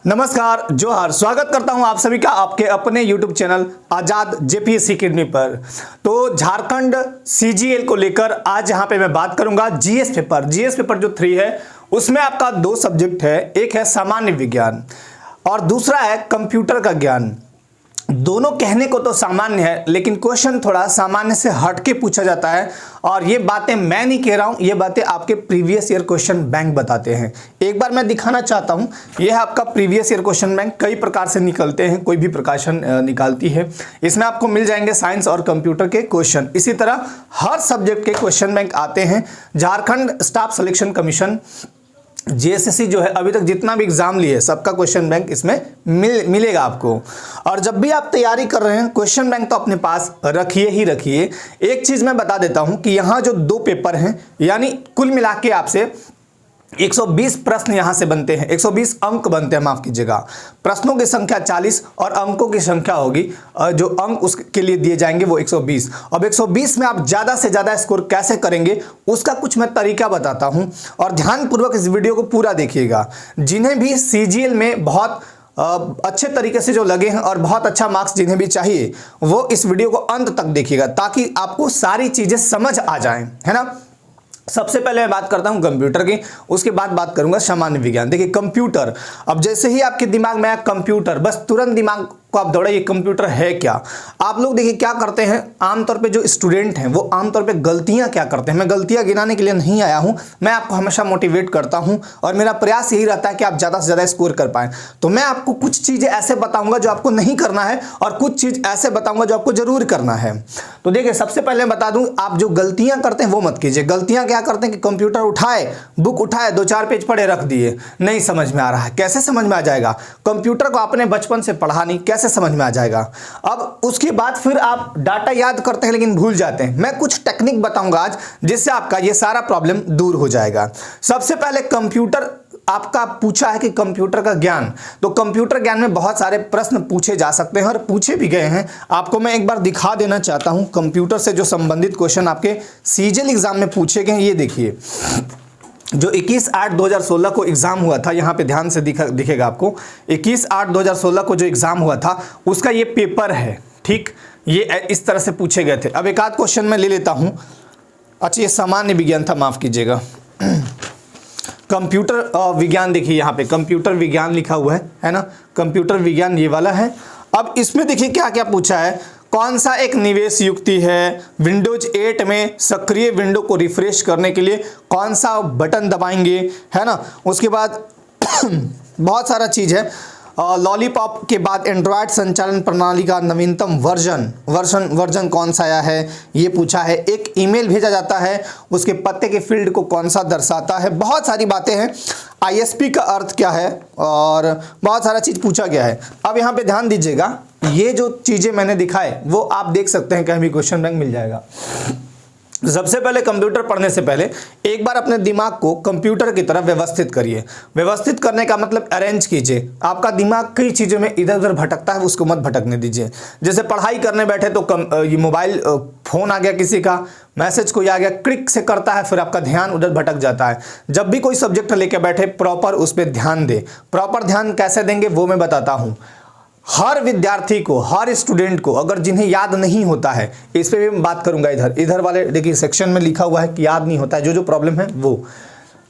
नमस्कार, जोहार। स्वागत करता हूं आप सभी का आपके अपने YouTube चैनल आजाद जेपीएससी अकेडमी पर। तो झारखंड सीजीएल को लेकर आज यहां पे मैं बात करूंगा जीएस पेपर जो 3 है उसमें आपका 2 सब्जेक्ट है। एक है सामान्य विज्ञान और दूसरा है कंप्यूटर का ज्ञान। दोनों कहने को तो सामान्य है लेकिन क्वेश्चन थोड़ा सामान्य से हटके पूछा जाता है और ये बातें मैं नहीं कह रहा हूं, ये बातें आपके प्रीवियस ईयर क्वेश्चन बैंक बताते हैं। एक बार मैं दिखाना चाहता हूं, यह है आपका प्रीवियस ईयर क्वेश्चन बैंक। कई प्रकार से निकलते हैं, कोई भी प्रकाशन निकालती है। इसमें आपको मिल जाएंगे साइंस और कंप्यूटर के क्वेश्चन। इसी तरह हर सब्जेक्ट के क्वेश्चन बैंक आते हैं। Jharkhand staff selection commission JSSC जो है अभी तक जितना भी एग्जाम लिए सबका क्वेश्चन बैंक इसमें मिलेगा आपको। और जब भी आप तैयारी कर रहे हैं क्वेश्चन बैंक तो अपने पास रखिए ही रखिए। एक चीज मैं बता देता हूं कि यहां जो 2 पेपर हैं यानी कुल मिला के आपसे 120 प्रश्न यहां से बनते हैं, 120 अंक बनते हैं, माफ कीजिएगा। प्रश्नों की संख्या 40 और अंकों की संख्या होगी, जो अंक उसके लिए दिए जाएंगे वो 120। अब 120 में आप ज्यादा से ज्यादा स्कोर कैसे करेंगे उसका कुछ मैं तरीका बताता हूं और ध्यानपूर्वक इस वीडियो को पूरा देखिएगा। जिन्हें भी सीजीएल में बहुत अच्छे तरीके से जो लगे हैं और बहुत अच्छा मार्क्स जिन्हें भी चाहिए वो इस वीडियो को अंत तक देखिएगा ताकि आपको सारी चीजें समझ आ जाएं, है ना। सबसे पहले मैं बात करता हूं कंप्यूटर की, उसके बाद बात करूंगा सामान्य विज्ञान। देखिए कंप्यूटर, अब जैसे ही आपके दिमाग में आया कंप्यूटर, बस तुरंत दिमाग को आप दौड़े ये कंप्यूटर है क्या। आप लोग देखिए क्या करते हैं, आमतौर पे जो स्टूडेंट हैं वो आमतौर पे गलतियां क्या करते हैं। मैं गलतियां गिनाने के लिए नहीं आया हूं, मैं आपको हमेशा मोटिवेट करता हूं और मेरा प्रयास यही रहता है कि आप ज्यादा से ज्यादा स्कोर कर पाएं। तो मैं आपको कुछ चीजें ऐसे बताऊंगा जो आपको नहीं करना है और कुछ चीज ऐसे बताऊंगा जो आपको जरूर करना है। तो देखिए सबसे पहले बता दूं, आप जो गलतियां करते हैं वो मत कीजिए। गलतियां क्या करते हैं कि कंप्यूटर उठाए, बुक उठाए, 2-4 पेज पढ़े रख दिए, नहीं समझ में आ रहा है। कैसे समझ में आ जाएगा? कंप्यूटर को आपने बचपन से पढ़ा नहीं, कैसे समझ में आ जाएगा? अब उसके बाद फिर आप डाटा याद करते हैं लेकिन भूल जाते हैं। मैं कुछ टेक्निक बताऊंगा आज जिससे आपका ये सारा प्रॉब्लम दूर हो जाएगा। सबसे पहले कंप्यूटर आपका पूछा है कि कंप्यूटर का ज्ञान, तो कंप्यूटर ज्ञान में बहुत सारे प्रश्न पूछे जा सकते हैं और पूछे भी गए हैं। आपको मैं एक बार दिखा देना चाहता हूं कंप्यूटर से जो संबंधित क्वेश्चन आपके सीजीएल एग्जाम में पूछे गए। ये देखिए जो 21/8/2016 को एग्जाम हुआ था, यहाँ पे ध्यान से दिखेगा आपको। 21/8/2016 को जो एग्जाम हुआ था उसका ये पेपर है, ठीक। ये इस तरह से पूछे गए थे। अब एक आध क्वेश्चन मैं ले लेता हूँ। अच्छा ये सामान्य विज्ञान था, माफ कीजिएगा। कंप्यूटर विज्ञान देखिए यहाँ पे कंप्यूटर विज्ञान लिखा हुआ है ना। कंप्यूटर विज्ञान ये वाला है। अब इसमें देखिए क्या क्या पूछा है। कौन सा एक निवेश युक्ति है? विंडोज 8 में सक्रिय विंडो को रिफ्रेश करने के लिए कौन सा बटन दबाएंगे, है ना। उसके बाद बहुत सारा चीज है। लॉलीपॉप के बाद एंड्रॉयड संचालन प्रणाली का नवीनतम वर्जन कौन सा आया है, ये पूछा है। एक ईमेल भेजा जाता है, उसके पते के फील्ड को कौन सा दर्शाता है। बहुत सारी बातें हैं। आईएसपी का अर्थ क्या है और बहुत सारा चीज पूछा गया है। अब यहाँ पे ध्यान दीजिएगा, ये जो चीजें मैंने दिखाए वो आप देख सकते हैं कहीं भी क्वेश्चन बैंक मिल जाएगा। सबसे पहले कंप्यूटर पढ़ने से पहले एक बार अपने दिमाग को कंप्यूटर की तरफ व्यवस्थित करिए। व्यवस्थित करने का मतलब अरेंज कीजिए। आपका दिमाग कई चीज़ों में इधर उधर भटकता है, उसको मत भटकने दीजिए। जैसे पढ़ाई करने बैठे तो ये मोबाइल फ़ोन आ गया, किसी का मैसेज कोई आ गया, क्लिक से करता है, फिर आपका ध्यान उधर भटक जाता है। जब भी कोई सब्जेक्ट लेके बैठे प्रॉपर उस पर ध्यान दे। प्रॉपर ध्यान कैसे देंगे वो मैं बताता हूँ। हर विद्यार्थी को, हर स्टूडेंट को अगर जिन्हें याद नहीं होता है, इस पे भी मैं बात करूंगा। इधर वाले देखिए सेक्शन में लिखा हुआ है कि याद नहीं होता है, जो प्रॉब्लम है वो।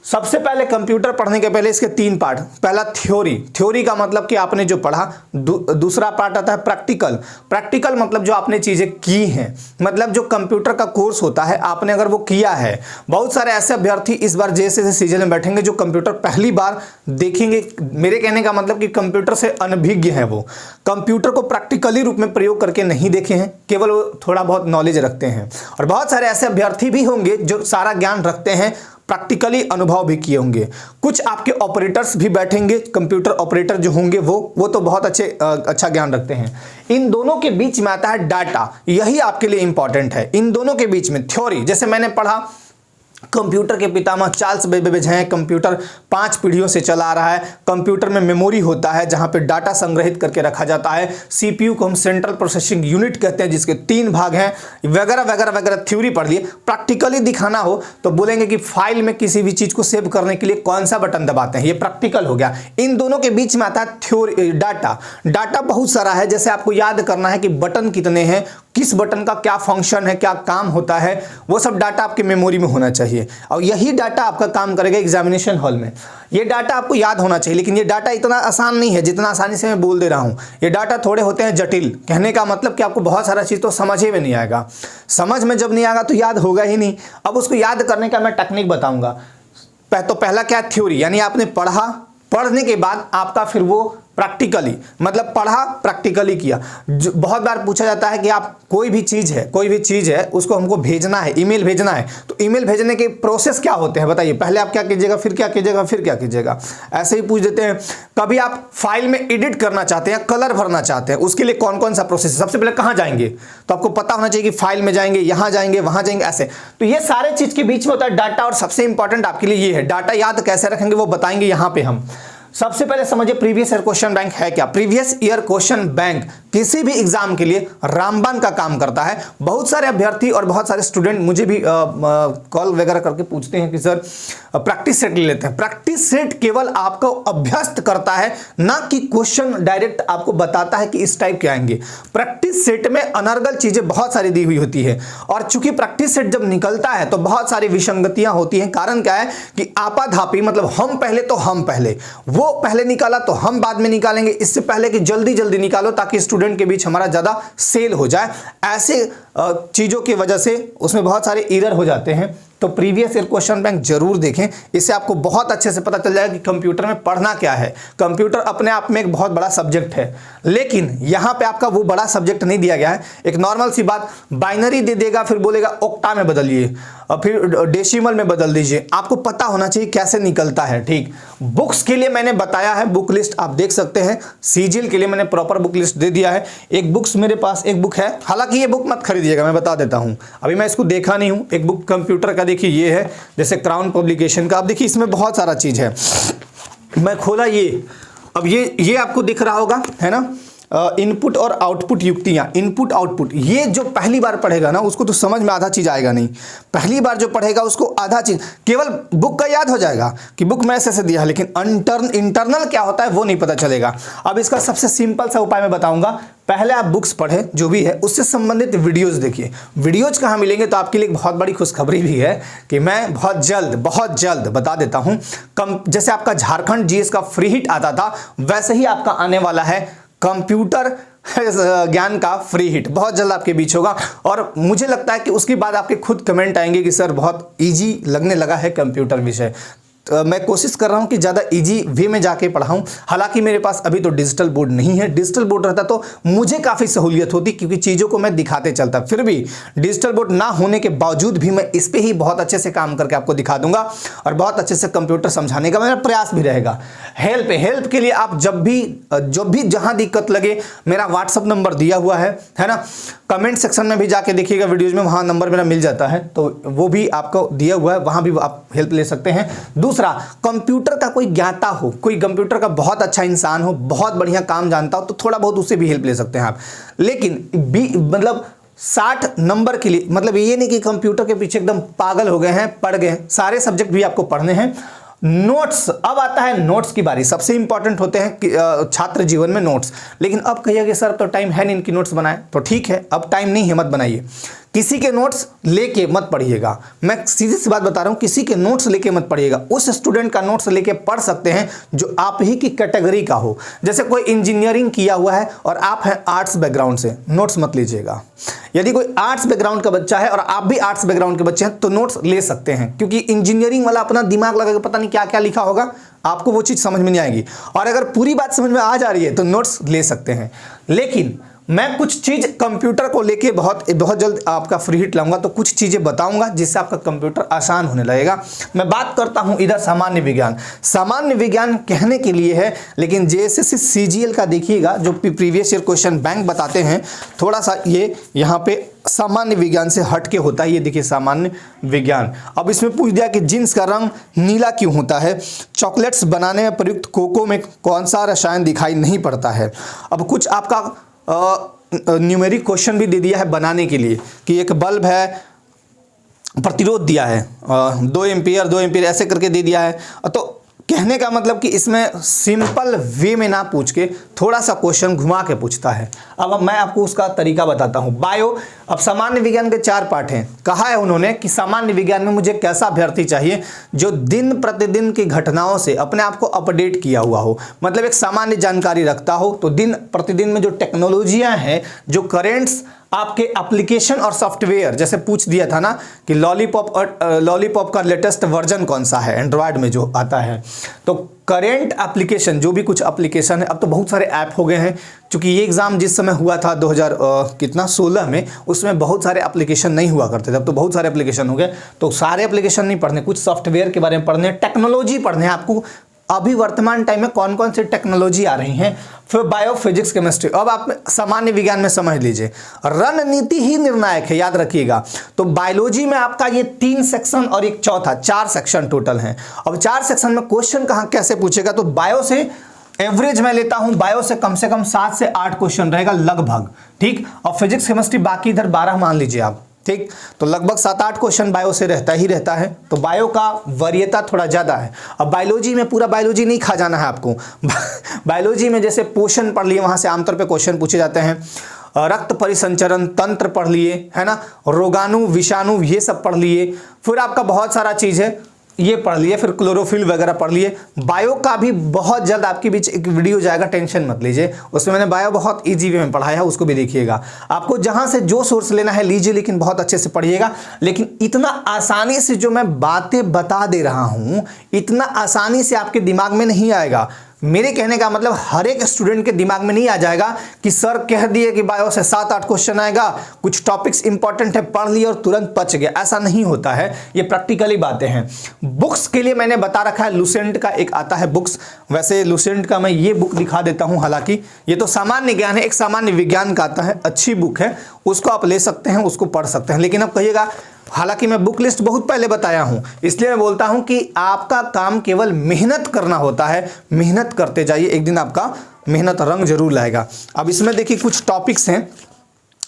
सबसे पहले कंप्यूटर पढ़ने के पहले इसके 3 पार्ट। पहला थ्योरी का मतलब कि आपने जो पढ़ा। दूसरा पार्ट आता है प्रैक्टिकल मतलब जो आपने चीजें की हैं, मतलब जो कंप्यूटर का कोर्स होता है आपने अगर वो किया है। बहुत सारे ऐसे अभ्यर्थी इस बार जैसे सीजीएल में बैठेंगे जो कंप्यूटर पहली बार देखेंगे। मेरे कहने का मतलब कि कंप्यूटर से अनभिज्ञ है, वो कंप्यूटर को प्रैक्टिकली रूप में प्रयोग करके नहीं देखे हैं, केवल वो थोड़ा बहुत नॉलेज रखते हैं। और बहुत सारे ऐसे अभ्यर्थी भी होंगे जो सारा ज्ञान रखते हैं, प्रैक्टिकली अनुभव भी किए होंगे। कुछ आपके ऑपरेटर्स भी बैठेंगे, कंप्यूटर ऑपरेटर जो होंगे वो तो बहुत अच्छा ज्ञान रखते हैं। इन दोनों के बीच में आता है डाटा, यही आपके लिए इंपॉर्टेंट है। इन दोनों के बीच में थ्योरी, जैसे मैंने पढ़ा कंप्यूटर के पितामह चार्ल्स बेबेज हैं। कंप्यूटर 5 पीढ़ियों से चला आ रहा है। कंप्यूटर में मेमोरी होता है जहां पे डाटा संग्रहित करके रखा जाता है। सीपीयू को हम सेंट्रल प्रोसेसिंग यूनिट कहते हैं, जिसके 3 भाग हैं, वगैरह वगैरह वगैरह। थ्योरी पढ़ लिए। प्रैक्टिकली दिखाना हो तो बोलेंगे कि फाइल में किसी भी चीज को सेव करने के लिए कौन सा बटन दबाते हैं, ये प्रैक्टिकल हो गया। इन दोनों के बीच में आता है थ्योरी, डाटा बहुत सारा है। जैसे आपको याद करना है कि बटन कितने हैं, किस बटन का क्या फंक्शन है, क्या काम होता है, वो सब डाटा आपके मेमोरी में होना चाहिए। और यही डाटा आपका काम करेगा एग्जामिनेशन हॉल में। ये डाटा आपको याद होना चाहिए, लेकिन ये डाटा इतना आसान नहीं है जितना आसानी से मैं बोल दे रहा हूं। ये डाटा थोड़े होते हैं जटिल। कहने का मतलब कि आपको बहुत सारा चीज़ तो समझ ही में नहीं आएगा। समझ में जब नहीं आएगा तो याद होगा ही नहीं। अब उसको याद करने का मैं टेक्निक बताऊंगा। तो पहला क्या, थ्योरी, यानी आपने पढ़ा, पढ़ने के बाद आपका फिर वो प्रैक्टिकली, मतलब पढ़ा प्रैक्टिकली किया। बहुत बार पूछा जाता है कि आप कोई भी चीज़ है उसको हमको भेजना है, ईमेल भेजना है, तो ईमेल भेजने के प्रोसेस क्या होते हैं बताइए। पहले आप क्या कीजिएगा, फिर क्या कीजिएगा, फिर क्या कीजिएगा, ऐसे ही पूछ देते हैं। कभी आप फाइल में एडिट करना चाहते हैं, कलर भरना चाहते हैं, उसके लिए कौन कौन सा प्रोसेस है, सबसे पहले कहाँ जाएंगे, तो आपको पता होना चाहिए कि फाइल में जाएंगे, यहाँ जाएंगे, वहाँ जाएंगे, ऐसे। तो ये सारे चीज़ के बीच में होता है डाटा। और सबसे इंपॉर्टेंट आपके लिए ये है, डाटा याद कैसे रखेंगे वो बताएंगे यहाँ पे हम। सबसे पहले समझिए प्रीवियस ईयर क्वेश्चन बैंक है क्या। प्रीवियस ईयर क्वेश्चन बैंक किसी भी एग्जाम के लिए रामबाण का काम करता है। बहुत सारे अभ्यर्थी और बहुत सारे स्टूडेंट मुझे भी कॉल वगैरह करके पूछते हैं कि सर प्रैक्टिस सेट ले लेते हैं। प्रैक्टिस सेट केवल आपको अभ्यस्त करता है, ना कि क्वेश्चन डायरेक्ट आपको बताता है कि इस टाइप के आएंगे। प्रैक्टिस सेट में अनर्गल चीजें बहुत सारी दी हुई होती है, और चूंकि प्रैक्टिस सेट जब निकलता है तो बहुत सारी विसंगतियां होती हैं। कारण क्या है कि आपाधापी, मतलब हम पहले तो हम पहले, वो पहले निकाला तो हम बाद में निकालेंगे, इससे पहले कि जल्दी जल्दी निकालो ताकि स्टूडेंट के बीच हमारा ज्यादा सेल हो जाए। ऐसे चीजों की वजह से उसमें बहुत सारे एरर हो जाते हैं। तो प्रीवियस ईयर क्वेश्चन बैंक जरूर देखें, इससे आपको बहुत अच्छे से पता चल जाएगा कि कंप्यूटर में पढ़ना क्या है। कंप्यूटर अपने आप में एक बहुत बड़ा सब्जेक्ट है, लेकिन यहाँ पे आपका वो बड़ा सब्जेक्ट नहीं दिया गया है। एक नॉर्मल सी बात, बाइनरी दे देगा, फिर बोलेगा ओक्टा में बदलिए और फिर डेसिमल में बदल दीजिए। आपको पता होना चाहिए कैसे निकलता है। ठीक, बुक्स के लिए मैंने बताया है, बुक लिस्ट आप देख सकते हैं। सीजीएल के लिए मैंने प्रॉपर बुक लिस्ट दे दिया है। एक बुक्स मेरे पास एक बुक है, हालांकि ये बुक मत खरीदिएगा, मैं बता देता हूँ, अभी मैं इसको देखा नहीं हूँ। एक बुक कंप्यूटर का देखिए ये है, जैसे क्राउन पब्लिकेशन का। आप देखिए इसमें बहुत सारा चीज है। मैं खोला ये, अब ये आपको दिख रहा होगा, है ना, इनपुट और आउटपुट युक्तियां, इनपुट आउटपुट। ये जो पहली बार पढ़ेगा ना उसको तो समझ में आधा चीज आएगा नहीं। पहली बार जो पढ़ेगा उसको आधा चीज, केवल बुक का याद हो जाएगा कि बुक में ऐसे दिया है, लेकिन इंटरनल क्या होता है वो नहीं पता चलेगा। अब इसका सबसे सिंपल सा उपाय मैं बताऊंगा। पहले आप बुक्स पढ़ें जो भी है, उससे संबंधित वीडियोस देखिए। वीडियोज कहाँ मिलेंगे, तो आपके लिए एक बहुत बड़ी खुशखबरी भी है कि मैं बहुत जल्द बता देता हूँ। जैसे आपका झारखंड जीएस का फ्री हिट आता था, वैसे ही आपका आने वाला है कंप्यूटर ज्ञान का फ्री हिट। बहुत जल्द आपके बीच होगा, और मुझे लगता है कि उसके बाद आपके खुद कमेंट आएंगे कि सर बहुत इजी लगने लगा है कंप्यूटर विषय। मैं कोशिश कर रहा हूं कि ज़्यादा इजी वे में जाके पढ़ाऊं। हालांकि मेरे पास अभी तो डिजिटल बोर्ड नहीं है। डिजिटल बोर्ड रहता तो मुझे काफ़ी सहूलियत होती, क्योंकि चीज़ों को मैं दिखाते चलता। फिर भी डिजिटल बोर्ड ना होने के बावजूद भी मैं इस पे ही बहुत अच्छे से काम करके आपको दिखा दूंगा, और बहुत अच्छे से कंप्यूटर समझाने का मेरा प्रयास भी रहेगा। हेल्प के लिए आप जब भी जहाँ दिक्कत लगे, मेरा व्हाट्सअप नंबर दिया हुआ है ना, कमेंट सेक्शन में भी जाके देखिएगा वीडियोज में, वहाँ नंबर मेरा मिल जाता है, तो वो भी आपको दिया हुआ है, वहाँ भी आप हेल्प ले सकते हैं। दूसरा, कंप्यूटर का कोई ज्ञाता हो, कोई कंप्यूटर का बहुत अच्छा इंसान हो, बहुत बढ़िया काम जानता हो, तो थोड़ा बहुत उससे भी हेल्प ले सकते हैं आप। लेकिन मतलब 60 नंबर के लिए, मतलब ये नहीं कि कंप्यूटर के पीछे एकदम पागल हो गए हैं, पढ़ गए हैं, सारे सब्जेक्ट भी आपको पढ़ने हैं। नोट्स, अब आता है नोट्स की बारी। सबसे इंपॉर्टेंट होते हैं छात्र जीवन में नोट्स। लेकिन अब कहिए कि सर तो टाइम है नहीं इनकी नोट्स बनाए, तो ठीक है, अब टाइम नहीं है, मत बनाइए। किसी के नोट्स लेके मत पढ़िएगा, मैं सीधी सी बात बता रहा हूं, किसी के नोट्स लेके मत पढ़िएगा। उस स्टूडेंट का नोट्स लेके पढ़ सकते हैं जो आप ही की कैटेगरी का हो। जैसे कोई इंजीनियरिंग किया हुआ है और आप हैं आर्ट्स बैकग्राउंड से, नोट्स मत लीजिएगा। यदि कोई आर्ट्स बैकग्राउंड का बच्चा है और आप भी आर्ट्स बैकग्राउंड के बच्चे हैं, तो नोट्स ले सकते हैं, क्योंकि इंजीनियरिंग वाला अपना दिमाग लगा के पता नहीं क्या क्या लिखा होगा, आपको वो चीज़ समझ में नहीं आएगी। और अगर पूरी बात समझ में आ जा रही है तो नोट्स ले सकते हैं। लेकिन मैं कुछ चीज़ कंप्यूटर को लेके बहुत जल्द आपका फ्री हिट लाऊंगा, तो कुछ चीज़ें बताऊंगा जिससे आपका कंप्यूटर आसान होने लगेगा। मैं बात करता हूं इधर सामान्य विज्ञान। सामान्य विज्ञान कहने के लिए है, लेकिन जेएसएससी सीजीएल का देखिएगा, जो प्रीवियस ईयर क्वेश्चन बैंक बताते हैं, थोड़ा सा ये यहाँ पे सामान्य विज्ञान से हट के होता है। ये देखिए सामान्य विज्ञान। अब इसमें पूछ दिया कि जींस का रंग नीला क्यों होता है, चॉकलेट्स बनाने में प्रयुक्त कोको में कौन सा रसायन दिखाई नहीं पड़ता है। अब कुछ आपका न्यूमेरिक क्वेश्चन भी दे दिया है बनाने के लिए कि एक बल्ब है, प्रतिरोध दिया है 2 एम्पियर ऐसे करके दे दिया है। तो कहने का मतलब कि इसमें सिंपल वे में ना पूछ के थोड़ा सा क्वेश्चन घुमा के पूछता है। अब मैं आपको उसका तरीका बताता हूं। बायो, अब सामान्य विज्ञान के 4 पार्ट हैं। कहा है उन्होंने कि सामान्य विज्ञान में मुझे कैसा अभ्यर्थी चाहिए जो दिन प्रतिदिन की घटनाओं से अपने आप को अपडेट किया हुआ हो, मतलब एक सामान्य जानकारी रखता हो। तो दिन प्रतिदिन में जो टेक्नोलॉजियां हैं, जो करेंट्स आपके एप्लीकेशन और सॉफ्टवेयर, जैसे पूछ दिया था ना कि लॉलीपॉप का लेटेस्ट वर्जन कौन सा है एंड्रॉयड में जो आता है। तो करेंट एप्लीकेशन, जो भी कुछ एप्लीकेशन है, अब तो बहुत सारे ऐप हो गए हैं। क्योंकि ये एग्जाम जिस समय हुआ था 2016 में, उसमें बहुत सारे एप्लीकेशन नहीं हुआ करते थे। अब तो बहुत सारे एप्लीकेशन हो गए। तो सारे एप्लीकेशन नहीं पढ़ने, कुछ सॉफ्टवेयर के बारे में पढ़ने, टेक्नोलॉजी पढ़ने हैं आपको। अभी वर्तमान टाइम में कौन कौन सी टेक्नोलॉजी आ रही हैं। फिर बायो, फिजिक्स, केमिस्ट्री। अब आप सामान्य विज्ञान में समझ लीजिए, रणनीति ही निर्णायक है, याद रखिएगा। तो बायोलॉजी में आपका ये 3 सेक्शन और एक चौथा, 4 सेक्शन टोटल हैं। अब 4 सेक्शन में क्वेश्चन कहाँ कैसे पूछेगा, तो बायो से एवरेज मैं लेता हूं, बायो से कम 7 से 8 क्वेश्चन रहेगा लगभग, ठीक। और फिजिक्स, केमिस्ट्री बाकी इधर 12 मान लीजिए आप, ठीक। तो लगभग 7-8 क्वेश्चन बायो से रहता ही रहता है। तो बायो का वरीयता थोड़ा ज़्यादा है। अब बायोलॉजी में पूरा बायोलॉजी नहीं खा जाना है आपको। बायोलॉजी में जैसे पोषण पढ़ लिए, वहाँ से आमतौर पे क्वेश्चन पूछे जाते हैं। रक्त परिसंचरण तंत्र पढ़ लिए, है ना, रोगाणु, विषाणु, ये सब पढ़ लिए। फिर आपका बहुत सारा चीज़ है, ये पढ़ लिए। फिर क्लोरोफिल वगैरह पढ़ लिए। बायो का भी बहुत जल्द आपके बीच एक वीडियो जाएगा, टेंशन मत लीजिए। उसमें मैंने बायो बहुत इजी वे में पढ़ाया है, उसको भी देखिएगा। आपको जहां से जो सोर्स लेना है लीजिए, लेकिन बहुत अच्छे से पढ़िएगा। लेकिन इतना आसानी से जो मैं बातें बता दे रहा हूं, इतना आसानी से आपके दिमाग में नहीं आएगा। मेरे कहने का मतलब हर एक स्टूडेंट के दिमाग में नहीं आ जाएगा कि सर कह दिए कि बायो से 7-8 क्वेश्चन आएगा, कुछ टॉपिक्स इंपॉर्टेंट है, पढ़ लिए और तुरंत पच गया। ऐसा नहीं होता है, ये प्रैक्टिकली बातें हैं। बुक्स के लिए मैंने बता रखा है, लुसेंट का एक आता है बुक्स। वैसे लुसेंट का मैं ये बुक दिखा देता हूं, हालांकि ये तो सामान्य ज्ञान है, एक सामान्य विज्ञान का आता है, अच्छी बुक है, उसको आप ले सकते हैं, उसको पढ़ सकते हैं। लेकिन अब कहिएगा, हालांकि मैं बुक लिस्ट बहुत पहले बताया हूं, इसलिए मैं बोलता हूं कि आपका काम केवल मेहनत करना होता है। मेहनत करते जाइए, एक दिन आपका मेहनत रंग जरूर लाएगा। अब इसमें देखिए कुछ टॉपिक्स हैं।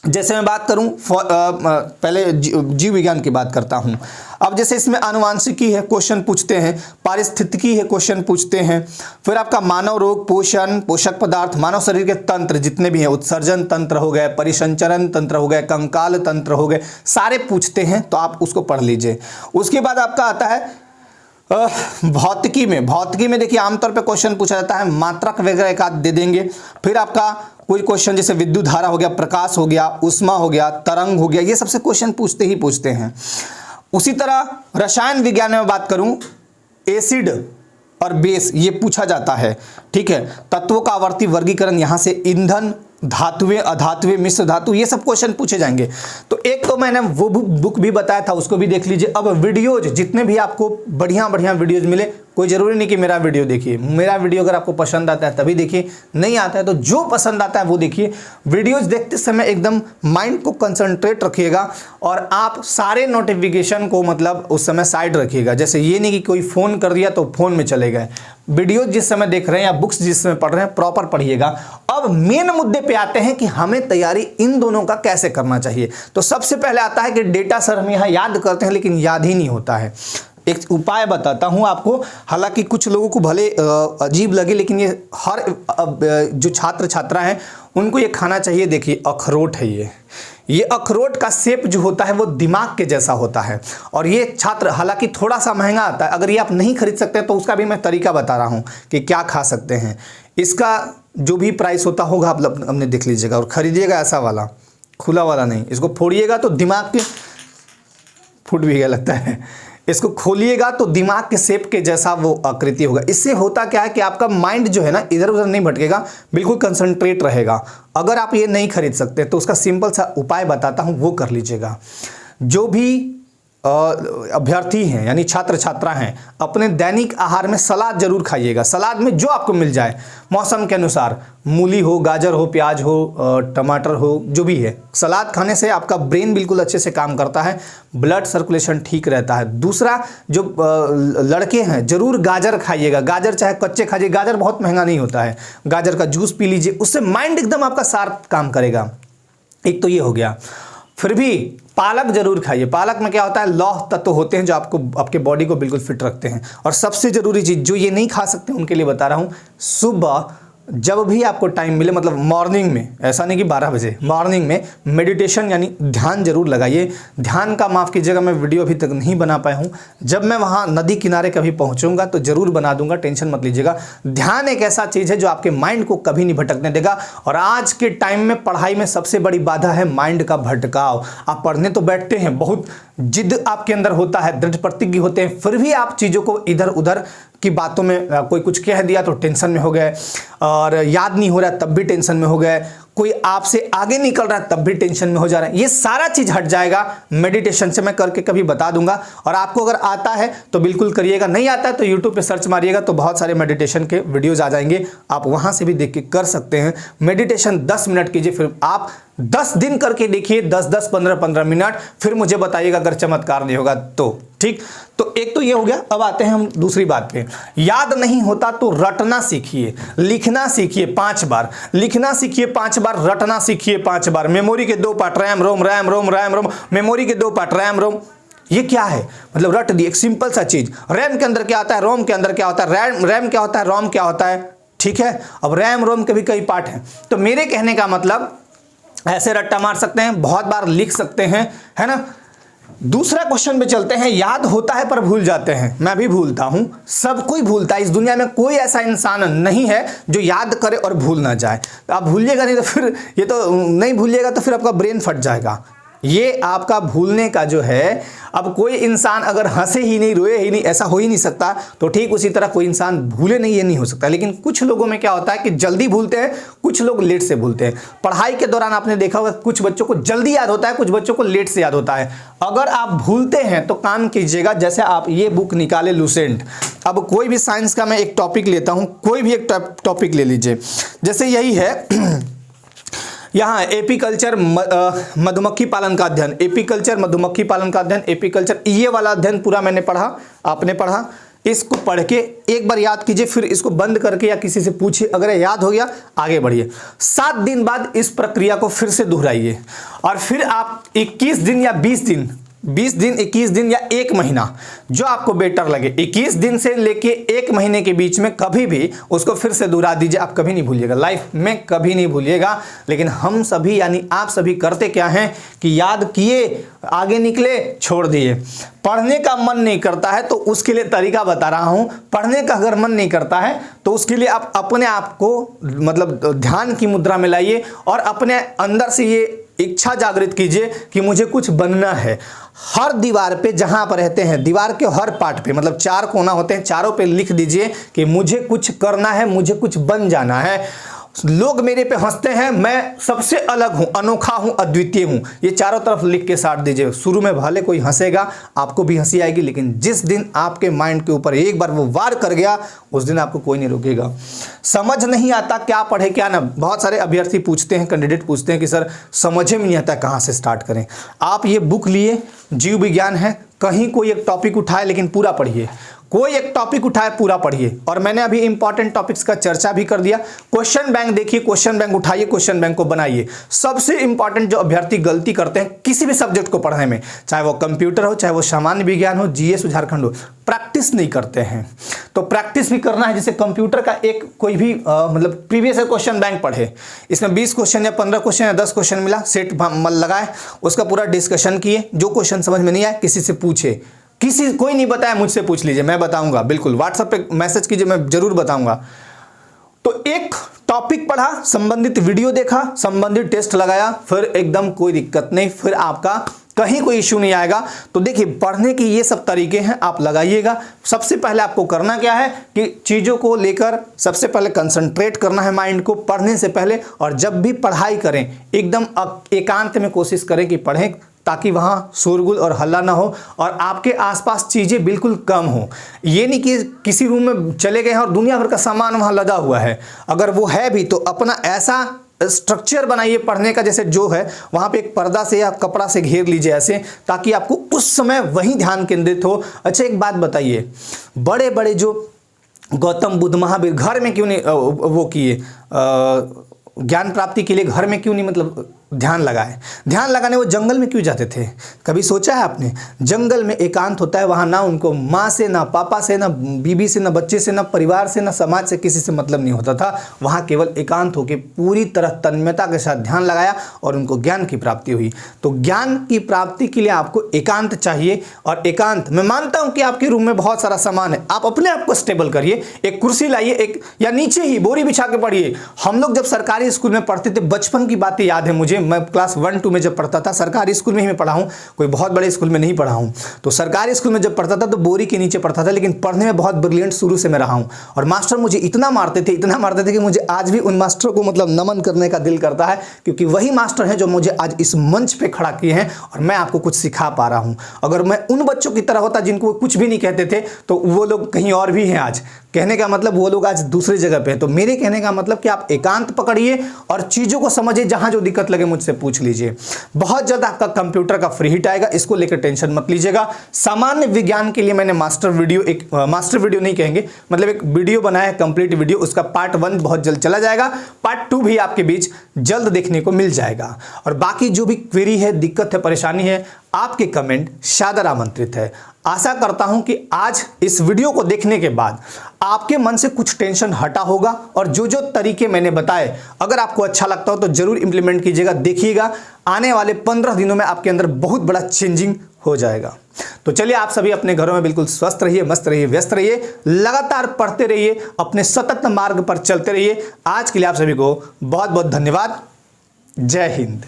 जैसे मैं बात करूं, पहले जीव विज्ञान की बात करता हूं। अब जैसे इसमें आनुवांशिकी है, क्वेश्चन पूछते हैं। पारिस्थितिकी है, क्वेश्चन पूछते हैं। फिर आपका मानव रोग, पोषण, पोषक पदार्थ, मानव शरीर के तंत्र जितने भी हैं, उत्सर्जन तंत्र हो गए, परिसंचरण तंत्र हो गए, कंकाल तंत्र हो गए, सारे पूछते हैं। तो आप उसको पढ़ लीजिए। उसके बाद आपका आता है भौतिकी में देखिए आमतौर पे क्वेश्चन पूछा जाता है, मात्रक वगैरह एक आध दे देंगे। फिर आपका कोई क्वेश्चन जैसे विद्युत धारा हो गया, प्रकाश हो गया, उष्मा हो गया, तरंग हो गया, ये सबसे क्वेश्चन पूछते हैं। उसी तरह रसायन विज्ञान में बात करूं, एसिड और बेस ये पूछा जाता है, ठीक है। तत्वों का आवर्ती वर्गीकरण, यहां से ईंधन, धातुएं, अधातुएं, मिश्र धातु, ये सब क्वेश्चन पूछे जाएंगे। तो एक तो मैंने वो बुक भी बताया था, उसको भी देख लीजिए। अब वीडियोज जितने भी आपको बढ़िया वीडियोज मिले, कोई ज़रूरी नहीं कि मेरा वीडियो देखिए। मेरा वीडियो अगर आपको पसंद आता है तभी देखिए, नहीं आता है तो जो पसंद आता है वो देखिए। वीडियोज देखते समय एकदम माइंड को कंसंट्रेट रखिएगा और आप सारे नोटिफिकेशन को मतलब उस समय साइड रखिएगा। जैसे ये नहीं कि कोई फ़ोन कर दिया तो फ़ोन में चले गए। वीडियो जिस समय देख रहे हैं या बुक्स जिस समय पढ़ रहे हैं, प्रॉपर पढ़िएगा। अब मेन मुद्दे पे आते हैं कि हमें तैयारी इन दोनों का कैसे करना चाहिए। तो सबसे पहले आता है कि डेटा सर हम यहाँ याद करते हैं, लेकिन याद ही नहीं होता है। एक उपाय बताता हूं आपको, हालांकि कुछ लोगों को भले अजीब लगे, लेकिन ये हर जो छात्र छात्रा हैं उनको ये खाना चाहिए। देखिए अखरोट है, ये अखरोट का शेप जो होता है वो दिमाग के जैसा होता है। और ये छात्र हालांकि थोड़ा सा महंगा आता है, अगर ये आप नहीं खरीद सकते तो उसका भी मैं तरीका बता रहा हूँ कि क्या खा सकते हैं। इसका जो भी प्राइस होता होगा आप अपने देख लीजिएगा और खरीदिएगा, ऐसा वाला खुला वाला नहीं। इसको फोड़िएगा तो दिमाग के फूट भी गया लगता है। इसको खोलिएगा तो दिमाग के शेप के जैसा वो आकृति होगा। इससे होता क्या है कि आपका माइंड जो है ना इधर उधर नहीं भटकेगा, बिल्कुल कंसंट्रेट रहेगा। अगर आप ये नहीं खरीद सकते तो उसका सिंपल सा उपाय बताता हूँ, वो कर लीजिएगा। जो भी अभ्यर्थी हैं यानी छात्र छात्रा हैं, अपने दैनिक आहार में सलाद जरूर खाइएगा। सलाद में जो आपको मिल जाए मौसम के अनुसार, मूली हो, गाजर हो, प्याज हो, टमाटर हो, जो भी है, सलाद खाने से आपका ब्रेन बिल्कुल अच्छे से काम करता है, ब्लड सर्कुलेशन ठीक रहता है। दूसरा, जो लड़के हैं जरूर गाजर खाइएगा। गाजर चाहे कच्चे खाइए, गाजर बहुत महंगा नहीं होता है, गाजर का जूस पी लीजिए, उससे माइंड एकदम आपका शार्प काम करेगा। एक तो ये हो गया। फिर भी पालक जरूर खाइए। पालक में क्या होता है, लौह तत्व होते हैं जो आपको, आपके बॉडी को बिल्कुल फिट रखते हैं। और सबसे जरूरी चीज, जो ये नहीं खा सकते उनके लिए बता रहा हूं, सुबह जब भी आपको टाइम मिले, मतलब मॉर्निंग में, ऐसा नहीं कि 12 बजे, मॉर्निंग में मेडिटेशन यानी ध्यान जरूर लगाइए। ध्यान का माफ़ कीजिएगा, मैं वीडियो अभी तक नहीं बना पाया हूँ। जब मैं वहाँ नदी किनारे कभी पहुँचूंगा तो जरूर बना दूंगा, टेंशन मत लीजिएगा। ध्यान एक ऐसा चीज़ है जो आपके माइंड को कभी नहीं भटकने देगा। और आज के टाइम में पढ़ाई में सबसे बड़ी बाधा है माइंड का भटकाव। आप पढ़ने तो बैठते हैं, बहुत जिद आपके अंदर होता है, दृढ़ प्रतिज्ञ होते हैं, फिर भी आप चीज़ों को इधर उधर की बातों में, कोई कुछ कह दिया तो टेंशन में हो गए, और याद नहीं हो रहा तब भी टेंशन में हो गए, कोई आपसे आगे निकल रहा है तब भी टेंशन में हो जा रहा है। ये सारा चीज हट जाएगा मेडिटेशन से, मैं करके कभी बता दूंगा। और आपको अगर आता है तो बिल्कुल करिएगा, नहीं आता है तो यूट्यूब पे सर्च मारिएगा तो बहुत सारे मेडिटेशन के वीडियोज आ जाएंगे, आप वहां से भी देख के कर सकते हैं। मेडिटेशन 10 मिनट कीजिए, फिर आप 10 दिन करके देखिए, 10-10, 15-15 मिनट, फिर मुझे बताइएगा अगर चमत्कार नहीं होगा तो। ठीक, तो एक तो ये हो गया। अब आते हैं हम दूसरी बात पे। याद नहीं होता तो रटना सीखिए, लिखना सीखिए 5 बार, लिखना सीखिए 5 बार, रटना सीखिए 5 बार। मेमोरी के 2 part, RAM ROM, RAM ROM, RAM ROM, memory के 2 पार्ट, रैम रोम। ये क्या है, मतलब रट दी, एक सिंपल सा चीज। रैम के अंदर क्या होता है, रोम के अंदर क्या होता है, रैम क्या होता है, रोम क्या होता है, ठीक है। अब रैम रोम के भी कई पार्ट हैं, तो मेरे कहने का मतलब ऐसे रट्टा मार सकते हैं, बहुत बार लिख सकते हैं, है ना। दूसरा क्वेश्चन पे चलते हैं। याद होता है पर भूल जाते हैं, मैं भी भूलता हूं, सब कोई भूलता है। इस दुनिया में कोई ऐसा इंसान नहीं है जो याद करे और भूल ना जाए। तो आप भूलिएगा नहीं तो फिर, ये तो नहीं भूलिएगा तो फिर आपका ब्रेन फट जाएगा। ये आपका भूलने का जो है, अब कोई इंसान अगर हंसे ही नहीं, रोए ही नहीं, ऐसा हो ही नहीं सकता, तो ठीक उसी तरह कोई इंसान भूले नहीं, ये नहीं हो सकता। लेकिन कुछ लोगों में क्या होता है कि जल्दी भूलते हैं, कुछ लोग लेट से भूलते हैं। पढ़ाई के दौरान आपने देखा होगा कुछ बच्चों को जल्दी याद होता है, कुछ बच्चों को लेट से याद होता है। अगर आप भूलते हैं तो काम कीजिएगा, जैसे आप ये बुक निकाले लुसेंट। अब कोई भी साइंस का मैं एक टॉपिक लेता हूँ, कोई भी एक टॉपिक ले लीजिए, जैसे यही है यहाँ एपीकल्चर, मधुमक्खी पालन का अध्ययन, एपीकल्चर मधुमक्खी पालन का अध्ययन, एपीकल्चर, ये वाला अध्ययन पूरा मैंने पढ़ा, आपने पढ़ा। इसको पढ़ के एक बार याद कीजिए, फिर इसको बंद करके या किसी से पूछिए, अगर याद हो गया आगे बढ़िए। 7 दिन बाद इस प्रक्रिया को फिर से दोहराइए, और फिर आप 21 दिन या 20 दिन, 20 दिन, 21 दिन या 1 महीना, जो आपको बेटर लगे, 21 दिन से लेके 1 महीने के बीच में कभी भी उसको फिर से दोहरा दीजिए। आप कभी नहीं भूलिएगा, लाइफ में कभी नहीं भूलिएगा। लेकिन हम सभी यानी आप सभी करते क्या हैं कि याद किए, आगे निकले, छोड़ दिए। पढ़ने का मन नहीं करता है तो उसके लिए तरीका बता रहा हूं। पढ़ने का अगर मन नहीं करता है तो उसके लिए आप अपने आप को, मतलब ध्यान की मुद्रा में लाइए और अपने अंदर से ये इच्छा जागृत कीजिए कि मुझे कुछ बनना है। हर दीवार पे जहां पर रहते हैं, दीवार के हर पार्ट पे, मतलब 4 कोना होते हैं, चारों पे लिख दीजिए कि मुझे कुछ करना है, मुझे कुछ बन जाना है। लोग मेरे पे हंसते हैं, मैं सबसे अलग हूं, अनोखा हूं, अद्वितीय हूं। ये चारों तरफ लिख के साट दीजिए। शुरू में भले कोई हंसेगा, आपको भी हंसी आएगी, लेकिन जिस दिन आपके माइंड के ऊपर एक बार वो वार कर गया, उस दिन आपको कोई नहीं रोकेगा। समझ नहीं आता क्या पढ़े क्या ना। बहुत सारे अभ्यर्थी पूछते हैं, कैंडिडेट पूछते हैं कि सर समझ में नहीं आता कहाँ से स्टार्ट करें। आप ये बुक लिए, जीव विज्ञान है, कहीं कोई एक टॉपिक उठाए लेकिन पूरा पढ़िए, कोई एक टॉपिक उठाए पूरा पढ़िए। और मैंने अभी इंपॉर्टेंट टॉपिक्स का चर्चा भी कर दिया। क्वेश्चन बैंक देखिए, क्वेश्चन बैंक उठाइए, क्वेश्चन बैंक को बनाइए। सबसे इंपॉर्टेंट जो अभ्यर्थी गलती करते हैं किसी भी सब्जेक्ट को पढ़ने में, चाहे वो कंप्यूटर हो, चाहे वो सामान्य विज्ञान हो, जीएस झारखंड हो, प्रैक्टिस नहीं करते हैं। तो प्रैक्टिस भी करना है। जैसे कंप्यूटर का एक कोई भी मतलब प्रीवियस क्वेश्चन बैंक पढ़े, इसमें 20 क्वेश्चन या 15 क्वेश्चन या 10 क्वेश्चन मिला, सेट लगाए, उसका पूरा डिस्कशन किए। जो क्वेश्चन समझ में नहीं आए किसी से पूछे, किसी कोई नहीं बताया मुझसे पूछ लीजिए, मैं बताऊंगा, बिल्कुल व्हाट्सएप पे मैसेज कीजिए, मैं जरूर बताऊंगा। तो एक टॉपिक पढ़ा, संबंधित वीडियो देखा, संबंधित टेस्ट लगाया, फिर एकदम कोई दिक्कत नहीं, फिर आपका कहीं कोई इश्यू नहीं आएगा। तो देखिए, पढ़ने के ये सब तरीके हैं, आप लगाइएगा। सबसे पहले आपको करना क्या है कि चीज़ों को लेकर सबसे पहले कंसंट्रेट करना है माइंड को पढ़ने से पहले। और जब भी पढ़ाई करें एकदम एकांत में कोशिश करें कि पढ़ें, ताकि वहाँ शोरगुल और हल्ला ना हो और आपके आसपास चीज़ें बिल्कुल कम हो। ये नहीं कि किसी रूम में चले गए हैं और दुनिया भर का सामान वहाँ लदा हुआ है, अगर वो है भी तो अपना ऐसा स्ट्रक्चर बनाइए पढ़ने का, जैसे जो है वहाँ पे एक पर्दा से या कपड़ा से घेर लीजिए ऐसे, ताकि आपको उस समय वही ध्यान केंद्रित हो। अच्छा एक बात बताइए, बड़े बड़े जो गौतम बुद्ध महावीर घर में क्यों नहीं वो किए, ज्ञान प्राप्ति के लिए घर में क्यों नहीं मतलब ध्यान लगाए? ध्यान लगाने वो जंगल में क्यों जाते थे? कभी सोचा है आपने? जंगल में एकांत होता है, वहाँ ना उनको माँ से, ना पापा से, ना बीबी से, ना बच्चे से, ना परिवार से, ना समाज से, किसी से मतलब नहीं होता था। वहाँ केवल एकांत होकर पूरी तरह तन्मयता के साथ ध्यान लगाया और उनको ज्ञान की प्राप्ति हुई। तो ज्ञान की प्राप्ति के लिए आपको एकांत चाहिए। और एकांत, मैं मानता हूँ कि आपके रूम में बहुत सारा सामान है, आप अपने आप को स्टेबल करिए, एक कुर्सी लाइए, एक या नीचे ही बोरी बिछा के पढ़िए। हम लोग जब सरकारी स्कूल में पढ़ते थे, बचपन की बातें याद है मुझे, मैं क्लास 1-2 में जब पढ़ता था, सरकारी स्कूल में ही मैं पढ़ा हूँ, कोई बहुत बड़े स्कूल में नहीं पढ़ा हूँ। तो सरकारी स्कूल में जब पढ़ता था तो बोरी के नीचे पढ़ता था, लेकिन पढ़ने में बहुत ब्रिलियंट शुरू से मैं रहा हूँ। और मास्टर मुझे इतना मारते थे कि मुझे आज भी उन मास्टरों को मतलब नमन करने का दिल करता है, क्योंकि वही मास्टर हैं जो मुझे आज इस मंच पे खड़ा किए हैं और मैं आपको कुछ सिखा पा रहा हूँ। अगर मैं उन बच्चों की तरह होता जिनको कुछ भी नहीं कहते थे, तो वो लोग कहीं और भी हैं आज। कहने का मतलब वो लोग आज दूसरी जगह पे हैं। तो मेरे कहने का मतलब कि आप एकांत पकड़िए और चीज़ों को समझिए, जहां जो दिक्कत लगे मुझसे पूछ लीजिए। बहुत जल्द आपका कंप्यूटर का फ्री हिट आएगा, इसको लेकर टेंशन मत लीजिएगा। सामान्य विज्ञान के लिए मैंने मास्टर वीडियो नहीं कहेंगे, मतलब एक वीडियो बनाया है, कंप्लीट वीडियो, उसका पार्ट 1 बहुत जल्द चला जाएगा, पार्ट 2 भी आपके बीच जल्द देखने को मिल जाएगा। और बाकी जो भी क्वेरी है, दिक्कत है, परेशानी है, आपके कमेंट सादर आमंत्रित है। आशा करता हूं कि आज इस वीडियो को देखने के बाद आपके मन से कुछ टेंशन हटा होगा और जो जो तरीके मैंने बताए, अगर आपको अच्छा लगता हो तो जरूर इंप्लीमेंट कीजिएगा। देखिएगा आने वाले 15 दिनों में आपके अंदर बहुत बड़ा चेंजिंग हो जाएगा। तो चलिए, आप सभी अपने घरों में बिल्कुल स्वस्थ रहिए, मस्त रहिए, व्यस्त रहिए, लगातार पढ़ते रहिए, अपने सतत मार्ग पर चलते रहिए। आज के लिए आप सभी को बहुत बहुत धन्यवाद। जय हिंद।